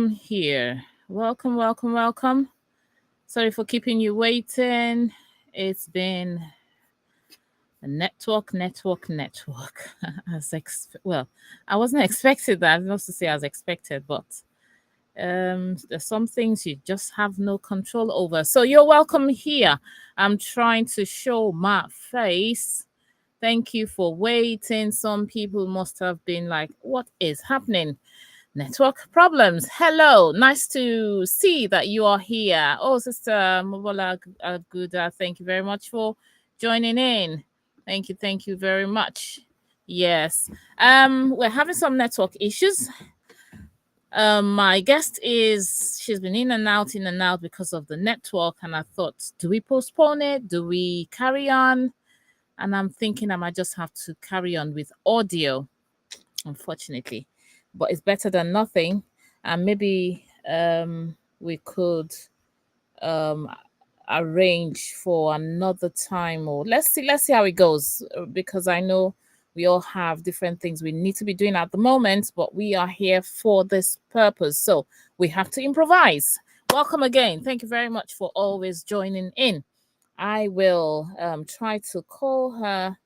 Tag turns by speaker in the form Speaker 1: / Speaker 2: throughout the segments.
Speaker 1: welcome here. Welcome, welcome, welcome. Sorry for keeping you waiting. It's been a network. Well, I wasn't expected that. Not to say I was expected, but there's some things you just have no control over. So you're welcome here. I'm trying to show my face. Thank you for waiting. Some people must have been like, what is happening? Network problems. Hello, nice to see that you are here. Oh, Sister Mobola Guda, thank you very much for joining in. Thank you very much. Yes, we're having some network issues. My guest she's been in and out because of the network, and I thought, do we postpone it? Do we carry on? And I'm thinking I might just have to carry on with audio, unfortunately, but it's better than nothing. And maybe we could um, arrange for another time, or let's see how it goes, because I know we all have different things we need to be doing at the moment, but we are here for this purpose, so we have to improvise. Welcome again. Thank you very much for always joining in. I will try to call her,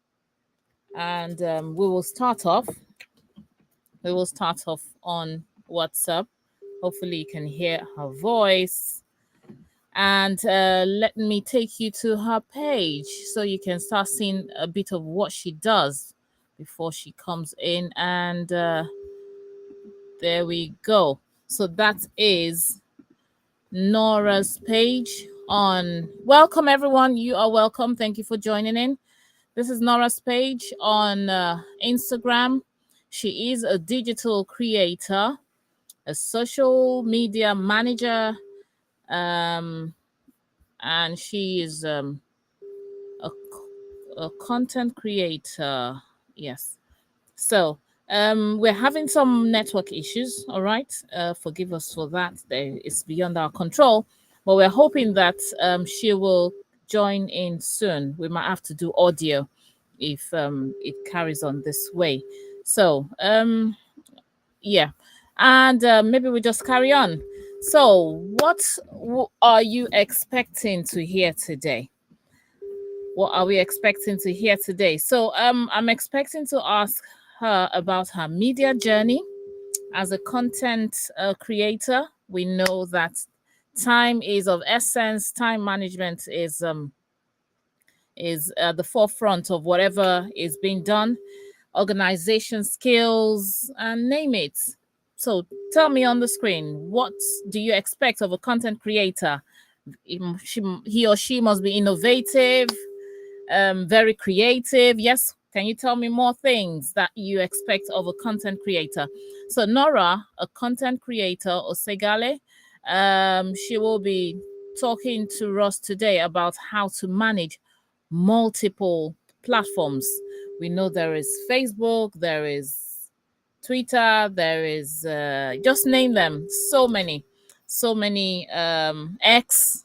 Speaker 1: and we will start off on WhatsApp. Hopefully, you can hear her voice. And let me take you to her page so you can start seeing a bit of what she does before she comes in. And there we go. So that is Nora's page on. Welcome, everyone. You are welcome. Thank you for joining in. This is Nora's page on Instagram. She is a digital creator, a social media manager, um, and she is a, a content creator. Yes. So we're having some network issues. All right. Forgive us for that. It's beyond our control, but we're hoping that she will join in soon. We might have to do audio if it carries on this way. So yeah, and maybe we just carry on. So what are you expecting to hear today? What are we expecting to hear today? So I'm expecting to ask her about her media journey as a content creator. We know that time is of essence. Time management is at the forefront of whatever is being done. Organization skills, and name it. So tell me on the screen, what do you expect of a content creator? He or she must be innovative, very creative. Yes. Can you tell me more things that you expect of a content creator? So Nora, a content creator, Oseghale, she will be talking to us today about how to manage multiple platforms. We know there is Facebook, there is Twitter, there is just name them. So many X,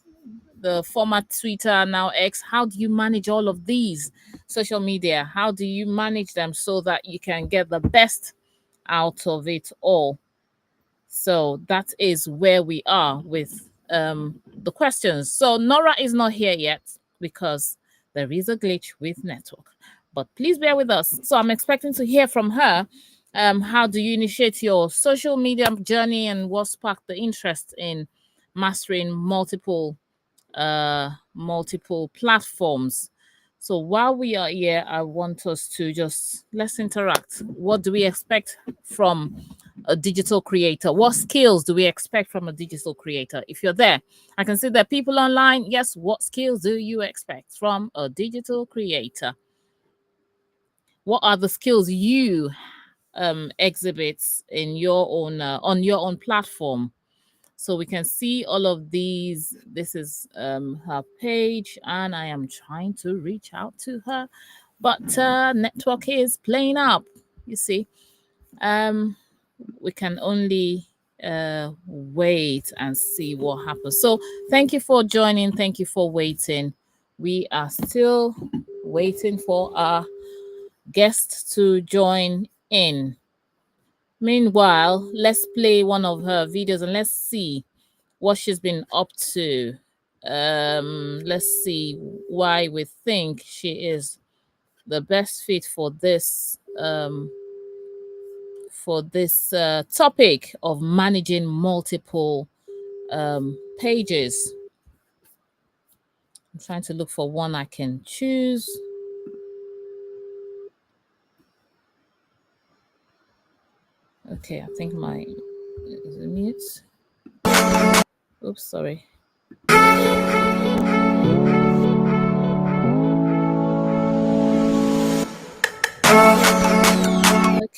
Speaker 1: the former Twitter, now X. How do you manage all of these social media? How do you manage them so that you can get the best out of it all? So that is where we are with the questions. So Nora is not here yet because there is a glitch with network. But please bear with us. So I'm expecting to hear from her. How do you initiate your social media journey, and what sparked the interest in mastering multiple platforms? So while we are here, I want us to let's interact. What do we expect from a digital creator? What skills do we expect from a digital creator? If you're there, I can see that people online. Yes, what skills do you expect from a digital creator? What are the skills you exhibit in your own on your own platform? So we can see all of these. This is her page, and I am trying to reach out to her, but network is playing up. You see, we can only wait and see what happens. So thank you for joining. Thank you for waiting. We are still waiting for our guest to join in. Meanwhile, let's play one of her videos and let's see what she's been up to. Let's see why we think she is the best fit for this topic of managing multiple pages. I'm trying to look for one I can choose. Okay, I think my is it mute. Oops, sorry.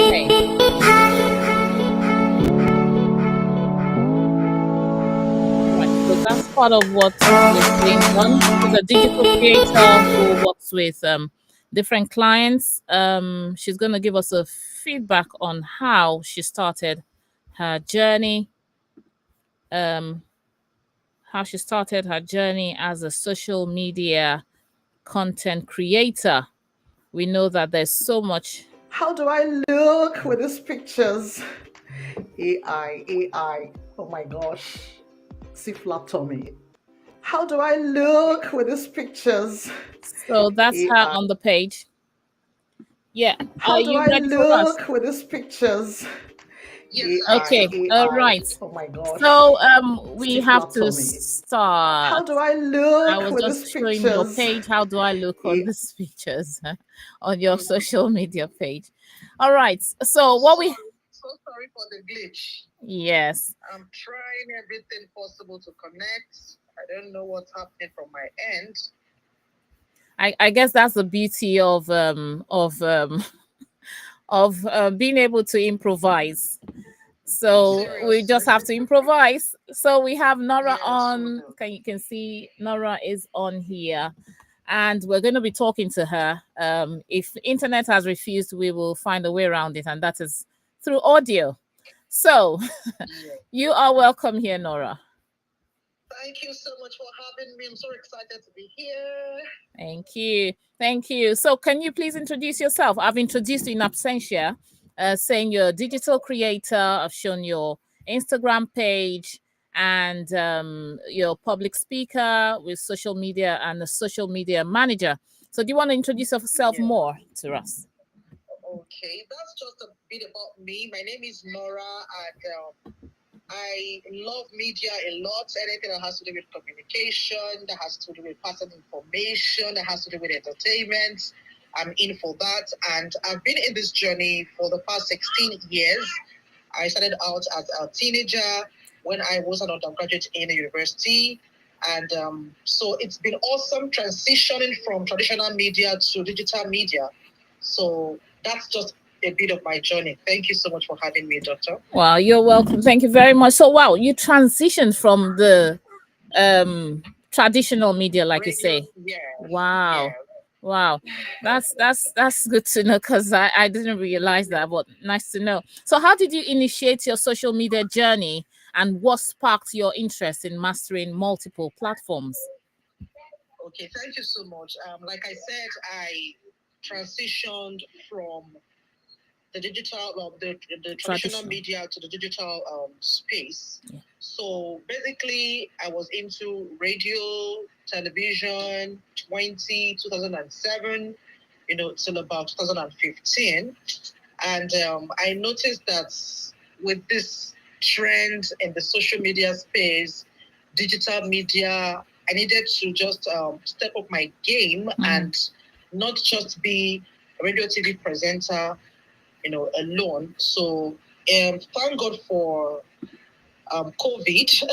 Speaker 1: Okay. Right, so that's part of what is being done. She's a digital creator who works with different clients. She's going to give us a feedback on how she started her journey, um, as a social media content creator. We know that there's so much.
Speaker 2: How do I look with these pictures? AI. Oh my gosh. See flat tummy. How do I look with these pictures?
Speaker 1: So that's her
Speaker 2: AI.
Speaker 1: on the page. Yeah. Are
Speaker 2: How do
Speaker 1: you
Speaker 2: I
Speaker 1: ready for us?
Speaker 2: look with these pictures? Yes,
Speaker 1: Okay. All
Speaker 2: AI.
Speaker 1: right.
Speaker 2: Oh my gosh.
Speaker 1: So we
Speaker 2: See
Speaker 1: have
Speaker 2: flat
Speaker 1: to
Speaker 2: tummy.
Speaker 1: start.
Speaker 2: How do I
Speaker 1: I
Speaker 2: look
Speaker 1: was
Speaker 2: with these
Speaker 1: just showing your
Speaker 2: pictures?
Speaker 1: page. How do I look on
Speaker 2: AI.
Speaker 1: these pictures on your social media page? All right. So what we
Speaker 2: So sorry for the glitch.
Speaker 1: yes.
Speaker 2: I'm trying everything possible to connect. I don't know what's happening from my end.
Speaker 1: I guess that's the beauty of being able to improvise. So we just
Speaker 2: Seriously.
Speaker 1: have to improvise. So we have Nora
Speaker 2: Yes, we
Speaker 1: on.
Speaker 2: do.
Speaker 1: You can see Nora is on here, and we're going to be talking to her. If internet has refused, we will find a way around it, and that is through audio. So
Speaker 2: Yeah.
Speaker 1: you are welcome here, Nora.
Speaker 2: Thank you so much for having me. I'm so excited to be here.
Speaker 1: Thank you. Thank you. So, can you please introduce yourself? I've introduced you in absentia, saying you're a digital creator. I've shown your Instagram page and you're a public speaker with social media and a social media manager. So, do you want to introduce yourself
Speaker 2: Yeah.
Speaker 1: more to us?
Speaker 2: Okay, that's just a bit about me. My name is Nora, and I love media a lot. Anything that has to do with communication, that has to do with passing information, that has to do with entertainment, I'm in for that. And I've been in this journey for the past 16 years. I started out as a teenager when I was an undergraduate in a university. And so it's been awesome transitioning from traditional media to digital media. So that's just a bit of my journey. Thank you so much for having me, Doctor.
Speaker 1: Wow, you're welcome. Thank you very much. So, wow, you transitioned from the um traditional media, like you
Speaker 2: Radio,
Speaker 1: say.
Speaker 2: yes,
Speaker 1: Wow.
Speaker 2: yes.
Speaker 1: Wow. That's good to know because I didn't realize that, but nice to know. So how did you initiate your social media journey and what sparked your interest in mastering multiple platforms?
Speaker 2: Okay, thank you so much. Like I said, I transitioned from the digital, the traditional
Speaker 1: Traditional.
Speaker 2: media to the digital space.
Speaker 1: Yeah.
Speaker 2: So basically, I was into radio, television, 2007, till about 2015. And I noticed that with this trend in the social media space, digital media, I needed to just step up my game and not just be a radio TV presenter, alone. So thank God for COVID,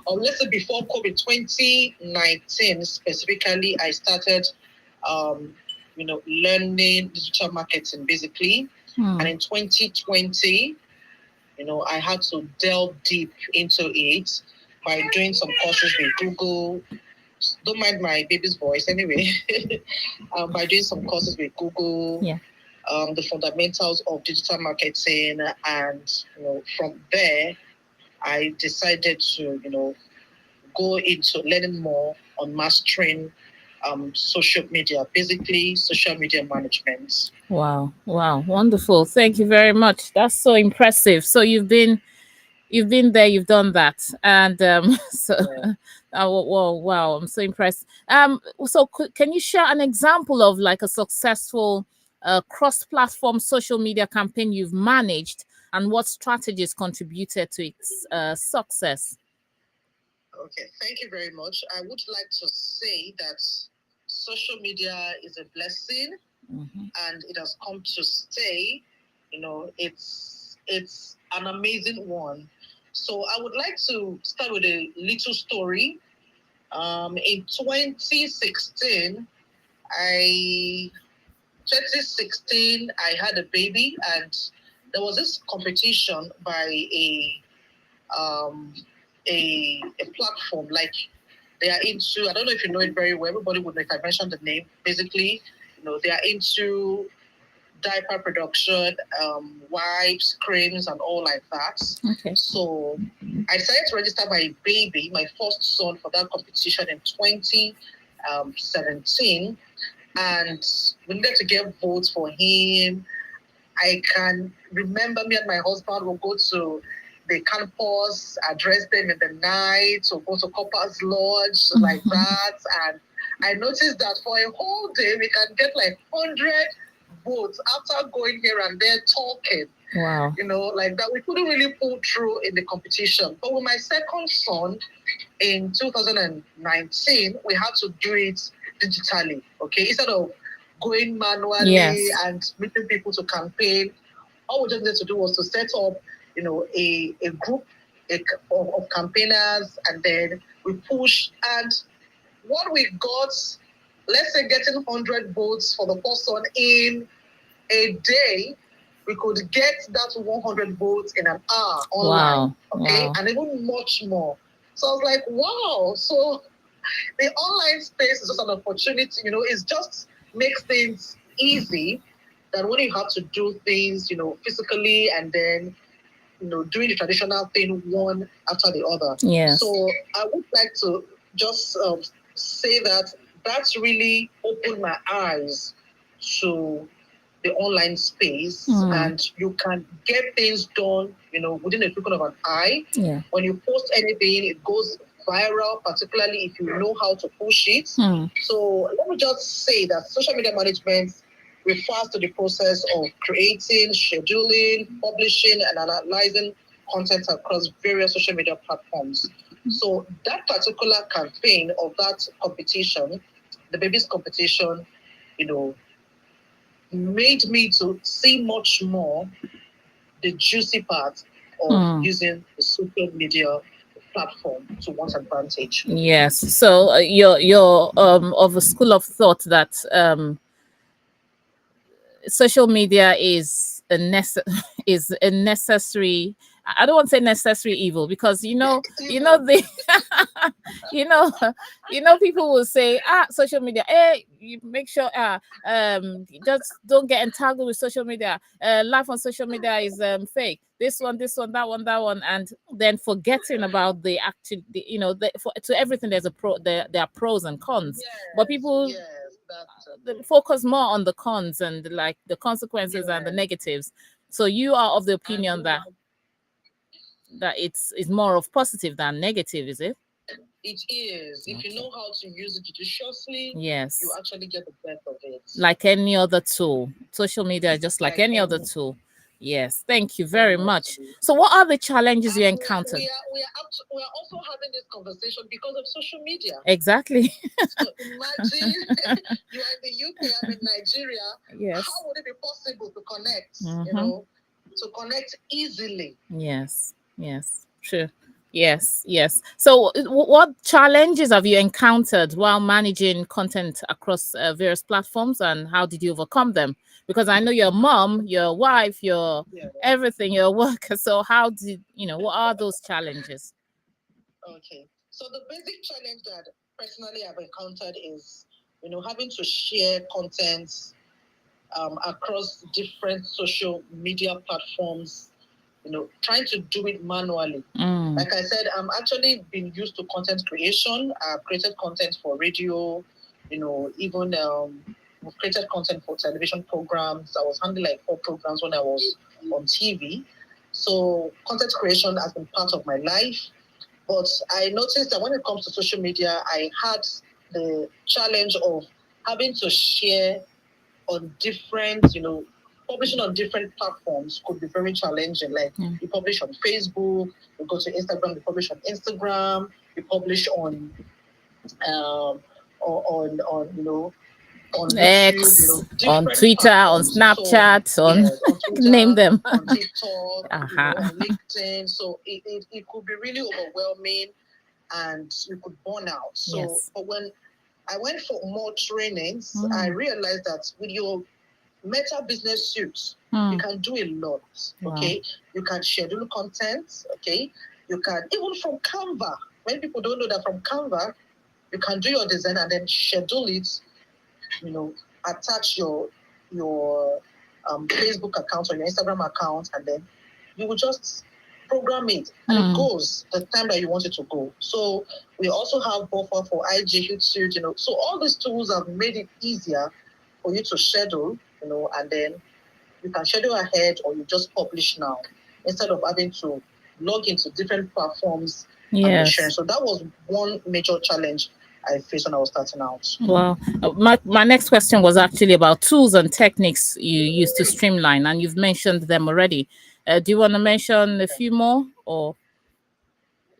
Speaker 2: or let's say before COVID, 2019 specifically, I started, learning digital marketing basically. And in 2020, I had to delve deep into it by doing some courses with Google. Don't mind my baby's voice anyway. By doing some courses with Google,
Speaker 1: Yeah.
Speaker 2: the fundamentals of digital marketing, and from there, I decided to go into learning more on mastering social media, basically social media management.
Speaker 1: Wow, wow, wonderful. Thank you very much. That's so impressive. So you've been there, you've done that, and so
Speaker 2: Yeah.
Speaker 1: wow, wow, I'm so impressed. So can you share an example of like a successful cross-platform social media campaign you've managed, and what strategies contributed to its success?
Speaker 2: Okay, thank you very much. I would like to say that social media is a blessing
Speaker 1: Mhm.
Speaker 2: and it has come to stay. It's an amazing one. So I would like to start with a little story. In 2016, I 2016 I had a baby, and there was this competition by um, a platform, like they are into, I don't know if you know it very well, everybody would know if I mention the name. Basically, they are into diaper production, wipes, creams, and all like that.
Speaker 1: Okay.
Speaker 2: So I decided to register my baby, my first son, for that competition in 2017. And we needed to get votes for him. I can remember me and my husband will go to the campus, address them in the night, or go to Copper's Lodge, like that. And I noticed that for a whole day, we can get like 100 votes after going here and there talking.
Speaker 1: Wow.
Speaker 2: Like that. We couldn't really pull through in the competition. But with my second son in 2019, we had to do it digitally, okay? Instead of going manually,
Speaker 1: Yes.
Speaker 2: and meeting people to campaign, all we just needed to do was to set up, a group of campaigners, and then we push. And what we got, let's say getting 100 votes for the person in a day, we could get that 100 votes in an hour online.
Speaker 1: Wow.
Speaker 2: Okay,
Speaker 1: Wow.
Speaker 2: and even much more. So I was like, wow. So the online space is just an opportunity, it just makes things easy than when you have to do things, physically, and then, doing the traditional thing one after the other.
Speaker 1: Yes.
Speaker 2: So I would like to just say that that's really opened my eyes to the online space, and you can get things done, within a twinkle of an eye.
Speaker 1: Yeah.
Speaker 2: When you post anything, it goes viral, particularly if you know how to push it. So let me just say that social media management refers to the process of creating, scheduling, publishing, and analyzing content across various social media platforms. So that particular campaign of that competition, the babies competition, you know, made me to see much more the juicy part of using the social media platform to one's advantage.
Speaker 1: Yes. So you're of a school of thought that social media is is a necessary. I don't want to say necessary evil, because the you know people will say, social media, hey, you make sure just don't get entangled with social media. Life on social media is fake, this one, that one, and then forgetting about the actual, to everything there's there are pros and cons. But people they focus more on the cons and like the consequences and the negatives. So you are of the opinion that it's more of positive than negative, is it?
Speaker 2: It is. If you know how to use it judiciously,
Speaker 1: Yes.
Speaker 2: you actually get the best of it.
Speaker 1: Like any other tool. Social media is just like any other tool. Yes. Thank you very much. So what are the challenges you encountered?
Speaker 2: We are also having this conversation because of social media.
Speaker 1: Exactly.
Speaker 2: So imagine you are in the UK, I'm in Nigeria.
Speaker 1: Yes.
Speaker 2: How would it be possible to connect, to connect easily?
Speaker 1: Yes. Yes. True. Yes, yes. So, what challenges have you encountered while managing content across various platforms, and how did you overcome them? Because I know your mom, your wife, your everything, your work. So, how did what are those challenges?
Speaker 2: Okay. So the basic challenge that personally I've encountered is, having to share content across different social media platforms, trying to do it manually. Like I said, I'm actually been used to content creation. I've created content for radio, Even we've created content for television programs. I was handling like 4 programs when I was on TV. So content creation has been part of my life. But I noticed that when it comes to social media, I had the challenge of having to share on different, publishing on different platforms could be very challenging. Like you publish on Facebook, you go to Instagram, you publish on Instagram, you publish um, on on YouTube,
Speaker 1: X, on
Speaker 2: different
Speaker 1: Twitter, on
Speaker 2: platforms. So
Speaker 1: Snapchat, on
Speaker 2: yes, on
Speaker 1: name
Speaker 2: Twitter,
Speaker 1: them.
Speaker 2: on TikTok,
Speaker 1: Uh-huh.
Speaker 2: on LinkedIn. So it could be really overwhelming and you could burn out. So
Speaker 1: Yes.
Speaker 2: but when I went for more trainings, I realized that with your Meta Business Suite, you can do a lot. Okay, you can schedule content. Okay, you can even from Canva. When people don't know that from Canva, you can do your design and then schedule it. Attach your Facebook account or your Instagram account, and then you will just program it, and it goes the time that you want it to go. So we also have buffer for IG Hootsuite, So all these tools have made it easier for you to schedule, and then you can schedule ahead or you just publish now instead of having to log into different platforms and be sharing. So that was one major challenge I faced when I was starting out.
Speaker 1: Well, my next question was actually about tools and techniques you use to streamline, and you've mentioned them already. Do you want to mention a few more, or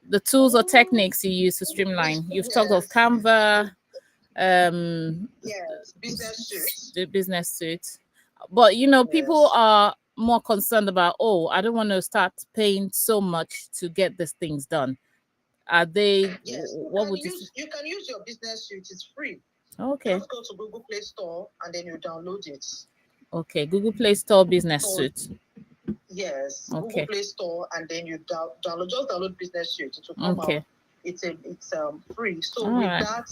Speaker 1: the tools or techniques you use to streamline? You've talked of Canva,
Speaker 2: yes, business suits.
Speaker 1: the business suite, but people are more concerned about, oh, I don't want to start paying so much to get these things done. Are they?
Speaker 2: Yes,
Speaker 1: What would you?
Speaker 2: You can use your business suite. It's free.
Speaker 1: Okay.
Speaker 2: Just go to Google Play Store and then you download it.
Speaker 1: Okay, Google Play Store Business Suite.
Speaker 2: Yes,
Speaker 1: Okay.
Speaker 2: Google Play Store and then you download Business Suite. It will come out. It's free. So with that,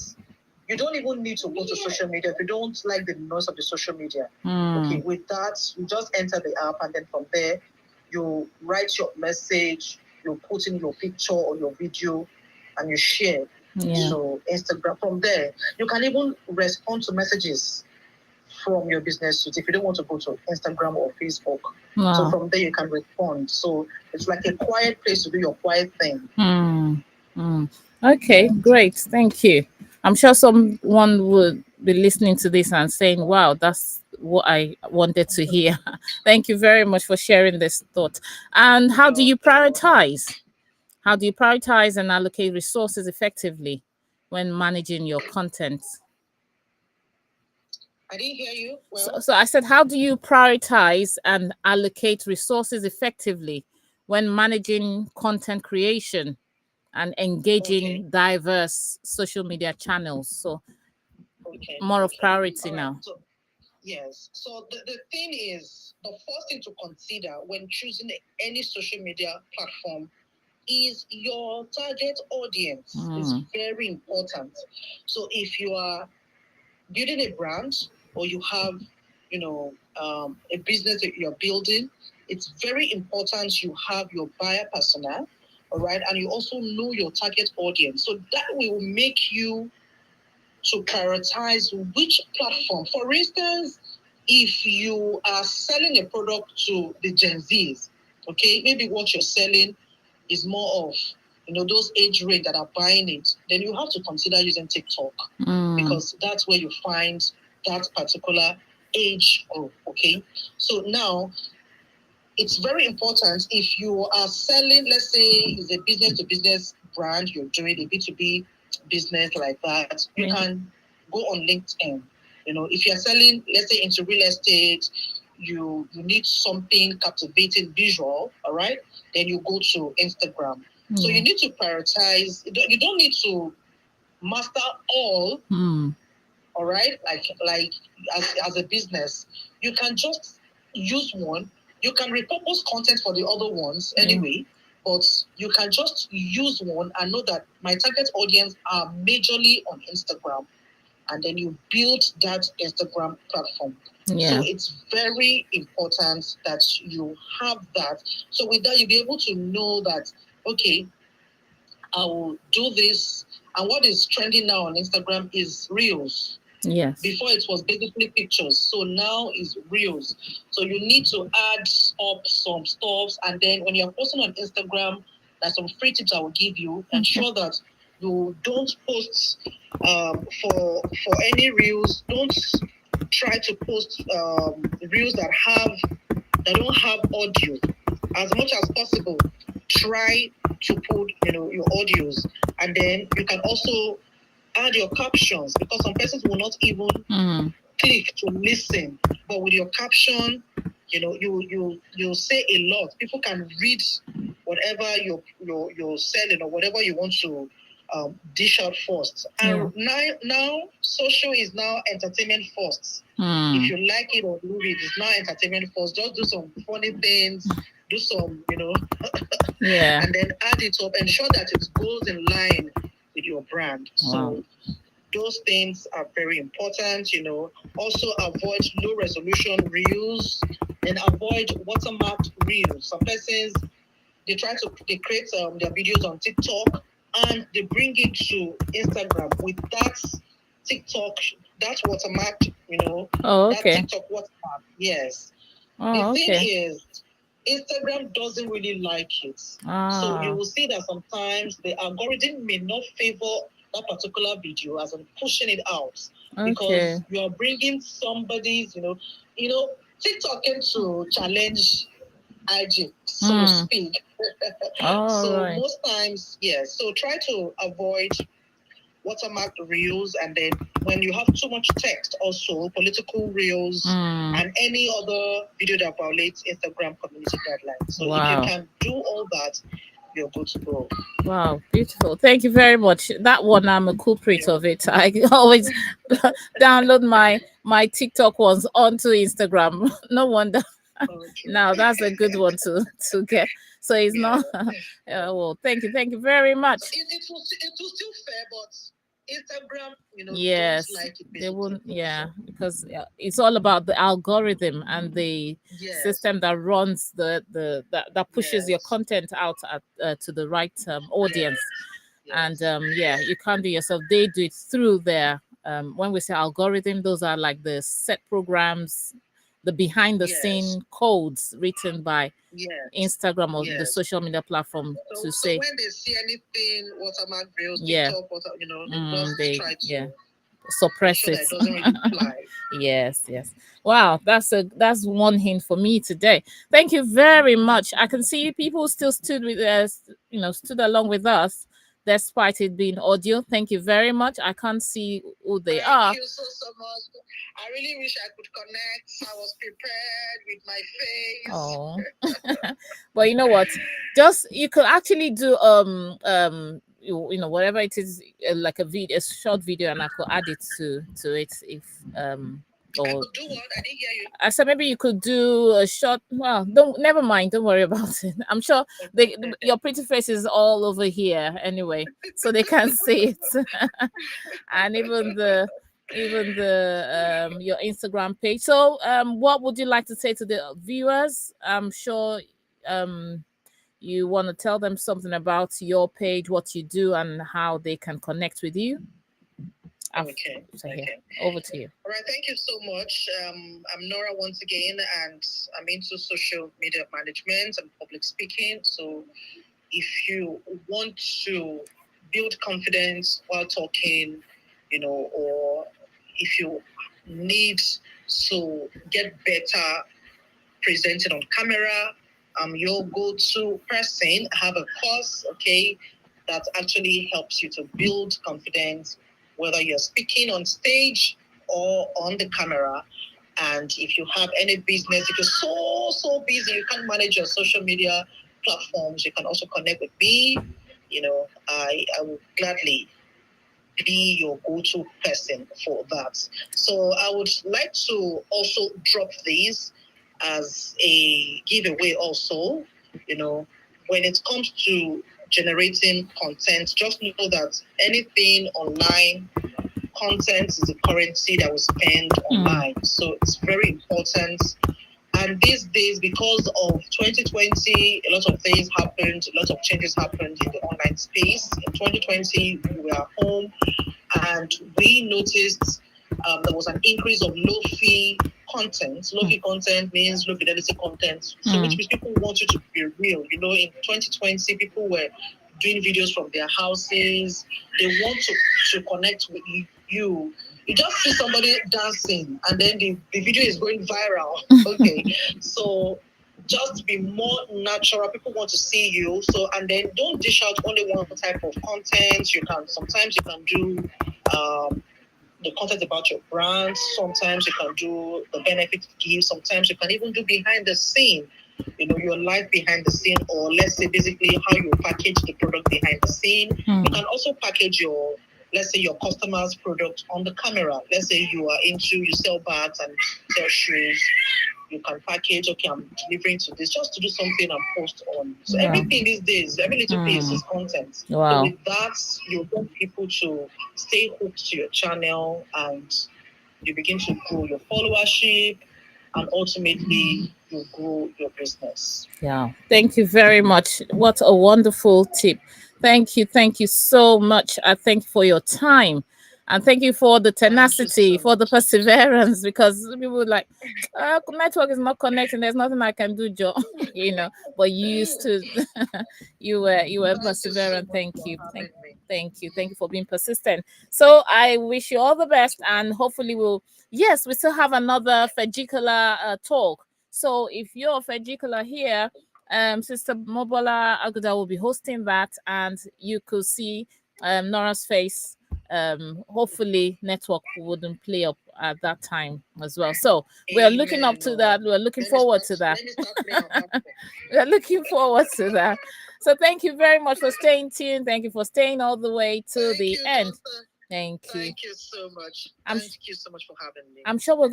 Speaker 2: you don't even need to go to social media if you don't like the noise of the social media. Okay, with that, you just enter the app and then from there, you write your message, you put in your picture or your video, and you share. So Instagram. From there, you can even respond to messages from your business suite if you don't want to go to Instagram or Facebook. So from there you can respond. So it's like a quiet place to do your quiet thing.
Speaker 1: Okay, great. Thank you. I'm sure someone would be listening to this and saying, wow, that's what I wanted to hear. Thank you very much for sharing this thought. And how do you prioritize? How do you prioritize and allocate resources effectively when managing your content?
Speaker 2: I didn't hear you. Well,
Speaker 1: So I said, how do you prioritize and allocate resources effectively when managing content creation and engaging diverse social media channels? So more of priority now.
Speaker 2: So, yes. So the thing is, the first thing to consider when choosing any social media platform is your target audience. Is very important. So if you are building a brand or you have, a business that you're building, it's very important you have your buyer persona, all right, and you also know your target audience. So that will make you to prioritize which platform. For instance, if you are selling a product to the Gen Zs, okay, maybe what you're selling is more of those age range that are buying it, then you have to consider using TikTok because that's where you find that particular age group. Okay, so now it's very important if you are selling, let's say it's a business to business brand, you're doing a B2B business like that, you can go on LinkedIn. If you're selling, let's say into real estate, you need something captivating visual, all right, then you go to Instagram. So you need to prioritize. You don't need to master all, all right, like as a business. You can just use one. You can repurpose content for the other ones anyway, but you can just use one and know that my target audience are majorly on Instagram, and then you build that Instagram platform. So it's very important that you have that. So with that, you'll be able to know that, okay, I will do this. And what is trending now on Instagram is reels.
Speaker 1: Yes.
Speaker 2: Before it was basically pictures, so now is reels. So you need to add up some stuffs, and then when you're posting on Instagram, there's some free tips I will give you. Ensure that you don't post for any reels. Don't try to post reels that don't have audio. As much as possible, try to put your audios, and then you can also add your captions, because some persons will not even click to listen, but with your caption, you say a lot. People can read whatever you're selling, or whatever you want to dish out first. And now social is now entertainment first. If you like it or leave it, it's now entertainment first. Just do some funny things, do some and then add it up, ensure that it goes in line with your brand. So those things are very important. Also avoid low resolution reels, and avoid watermarked reels. Some persons, they create their videos on TikTok, and they bring it to Instagram with that TikTok, that watermarked, that TikTok watermark. Yes. The thing is, Instagram doesn't really like it. So you will see that sometimes the algorithm may not favor that particular video as I'm pushing it out, because you are bringing somebody's, TikTok came to challenge IG, so to speak. So most times, yes. So try to avoid watermark reels, and then when you have too much text, also political reels and any other video that violates Instagram community guidelines. So if you can do all that, you're good to go.
Speaker 1: Wow, beautiful. Thank you very much. That one, I'm a culprit of it. I always download my TikTok ones onto Instagram. No wonder. Now that's a good one to get. So it's not. Well, thank you very much.
Speaker 2: It will still fair, but Instagram,
Speaker 1: yes,
Speaker 2: don't like it.
Speaker 1: They won't. Yeah, because it's all about the algorithm and the system that runs that pushes your content out to the right audience. And you can't do yourself. They do it through their when we say algorithm, those are like the set programs, the behind the scene codes written by Instagram or the social media platform to say
Speaker 2: when they see anything watermark reels, TikTok, they try to
Speaker 1: suppress
Speaker 2: sure
Speaker 1: it.
Speaker 2: that it doesn't really fly.
Speaker 1: Yes. Wow, that's one hint for me today. Thank you very much. I can see people still stood with us, stood along with us, despite it being audio. Thank you very much. I can't see who they are.
Speaker 2: Thank you so much. I really wish I could connect. I was prepared with my face.
Speaker 1: Oh, but you know what? Just you could actually do whatever it is, like a short video, and I could add it to it if
Speaker 2: or I could do what? I didn't hear you.
Speaker 1: I said maybe you could do a short. Well, don't never mind. Don't worry about it. I'm sure your pretty face is all over here anyway, so they can see it, and even the your Instagram page. So what would you like to say to the viewers? I'm sure you want to tell them something about your page, what you do, and how they can connect with you.
Speaker 2: Okay.
Speaker 1: Over to you.
Speaker 2: All right, thank you so much. I'm Nora once again, and I'm into social media management and public speaking. So if you want to build confidence while talking, or if you need to get better presenting on camera, I'm your go-to person. I have a course, that actually helps you to build confidence, whether you're speaking on stage or on the camera. And if you have any business, if you're so busy, you can't manage your social media platforms, you can also connect with me. I will gladly be your go-to person for that. So I would like to also drop these as a giveaway also. When it comes to generating content, just know that anything online, content is a currency that we spend online. So it's very important. And these days, because of 2020, a lot of things happened, a lot of changes happened in the online space. In 2020, we were home, and we noticed there was an increase of low fee content. Low fee content means low fidelity content. So which means people want you to be real. In 2020, people were doing videos from their houses. They want to connect with you. You just see somebody dancing and then the video is going viral. Okay. So just be more natural. People want to see you. So, and then don't dish out only one type of content. Sometimes you can do the content about your brand. Sometimes you can do the benefit give. Sometimes you can even do behind the scene, your life behind the scene, or let's say basically how you package the product behind the scene. You can also package let's say your customer's product on the camera. Let's say you sell bags and sell shoes. You can package, okay, I'm delivering to this, just to do something and post on. So everything these days, every little piece is content.
Speaker 1: Wow.
Speaker 2: So with that, you want people to stay hooked to your channel, and you begin to grow your followership, and ultimately you grow your business.
Speaker 1: Yeah. Thank you very much. What a wonderful tip. Thank you so much. I thank you for your time. And thank you for the tenacity, for the perseverance, because people were like, network is not connecting. There's nothing I can do, Joe. But you used to, you were perseverant. Thank you. Thank you for being persistent. So I wish you all the best, and hopefully we still have another Fejikula talk. So if you're a Fejikula here, Sister Mobola Aguda will be hosting that, and you could see Nora's face. Hopefully network wouldn't play up at that time as well. So we're looking up to that. We're looking forward to that. We're looking forward to that. So thank you very much for staying tuned. Thank you for staying all the way to the end. Thank you.
Speaker 2: Thank you so much. Thank you so much for having me.
Speaker 1: I'm sure we're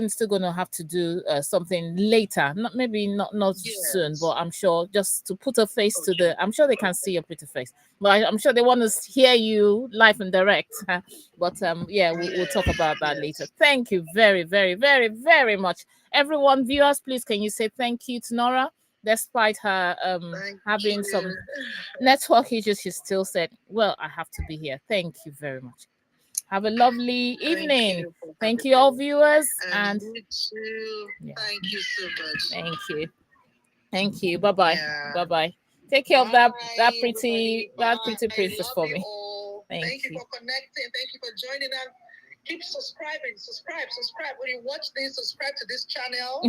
Speaker 1: still gonna have to do something later. Not soon, but I'm sure just to put a face to the. I'm sure they can see your pretty face, but I'm sure they want to hear you live and direct. But we'll talk about that later. Thank you very, very, very, very much, everyone. Viewers, please can you say thank you to Nora? Despite her having some network issues, she still said, well, I have to be here. Thank you very much. Have a lovely evening. Thank you all viewers. And
Speaker 2: you too. Yeah. Thank you so much.
Speaker 1: Thank you. Bye-bye. Yeah. Bye-bye. Take care of that pretty princess for me.
Speaker 2: Thank you for connecting. Thank you for joining us. Keep subscribing. Subscribe. When you watch this, subscribe to this channel.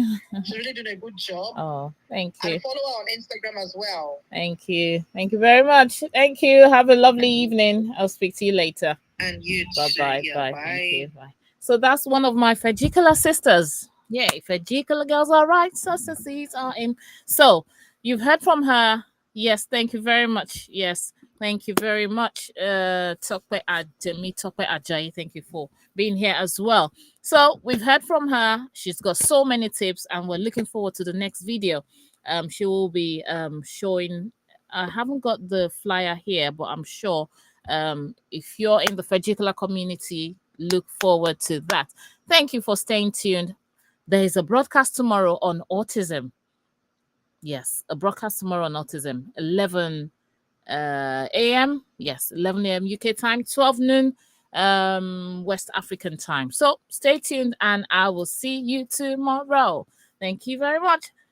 Speaker 2: She's really doing a good job.
Speaker 1: Oh, thank you.
Speaker 2: And follow her on Instagram as well.
Speaker 1: Thank you. Thank you very much. Thank you. Have a lovely evening. I'll speak to you later.
Speaker 2: And you too.
Speaker 1: Bye-bye.
Speaker 2: Yeah,
Speaker 1: bye.
Speaker 2: Bye.
Speaker 1: Thank you. Bye. So that's one of my Fejikula sisters. Yay, Fejikula girls are right. Sisters are in. So you've heard from her. Yes, thank you very much. Yes, thank you very much. Tokwe Ajayi, thank you for being here as well. So we've heard from her. She's got so many tips, and we're looking forward to the next video. She will be showing. I haven't got the flyer here, but I'm sure if you're in the Fejikula community, look forward to that. Thank you for staying tuned. There is a broadcast tomorrow on autism. Yes, a broadcast tomorrow on autism, 11 a.m. Yes, 11 a.m. UK time, 12 noon West African time. So stay tuned, and I will see you tomorrow. Thank you very much.